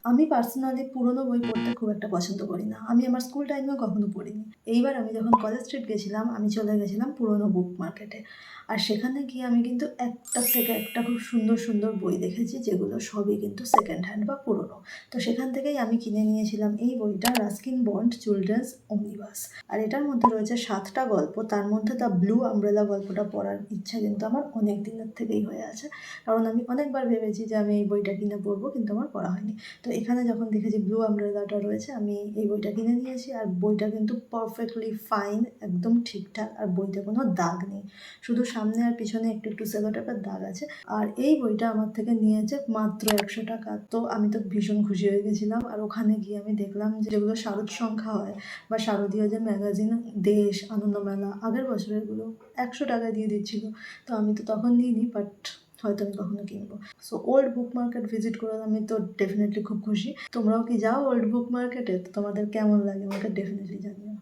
আমি পার্সোনালি পুরোনো বই পড়তে খুব একটা পছন্দ করি না। আমি আমার স্কুল টাইমেও কখনো পড়িনি। এইবার আমি যখন কলেজ স্ট্রিট গেছিলাম, আমি চলে গেছিলাম পুরোনো বুক মার্কেটে। আর সেখানে গিয়ে আমি কিন্তু একটার থেকে একটা খুব সুন্দর, সুন্দর বই দেখেছি, যেগুলো সবই কিন্তু সেকেন্ড হ্যান্ড বা পুরোনো। তো সেখান থেকেই আমি কিনে নিয়েছিলাম এই বইটা, রাস্কিন বন্ড চিলড্রেন্স ওমনিবাস। আর এটার মধ্যে রয়েছে ৭ টা গল্প। তার মধ্যে দ্য ব্লু আমব্রেলা গল্পটা পড়ার ইচ্ছা কিন্তু আমার অনেক দিনের থেকেই হয়ে আছে। কারণ আমি অনেকবার ভেবেছি যে আমি এই বইটা কিনে পড়বো, কিন্তু আমার পড়া হয়নি। তো এখানে যখন দেখেছি ব্লু আমব্রেলাটা রয়েছে, আমি এই বইটা কিনে নিয়েছি। আর বইটা কিন্তু পারফেক্টলি ফাইন, একদম ঠিকঠাক। আর বইতে কোনো দাগ নেই, শুধু সামনে আর পিছনে একটু একটু সেলোটেপের দাগ আছে। আর এই বইটা আমার থেকে নিয়েছে মাত্র ১০০ টাকা। তো আমি তো ভীষণ খুশি হয়ে গেছিলাম। আর ওখানে গিয়ে আমি দেখলাম যে যেগুলো শারদ সংখ্যা হয় বা শারদীয় যে ম্যাগাজিন, দেশ, আনন্দমেলা, আগের বছরেরগুলো ১০০ টাকা দিয়ে দিচ্ছিল। তো আমি তো তখন নিইনি, বাট হয়তো আমি কখনো কিনবো। So old book market visit করে আমি তো ডেফিনেটলি খুব খুশি। তোমরাও কি যাও ওল্ড বুক মার্কেটে? তো তোমাদের কেমন লাগে আমাকে ডেফিনেটলি জানিও।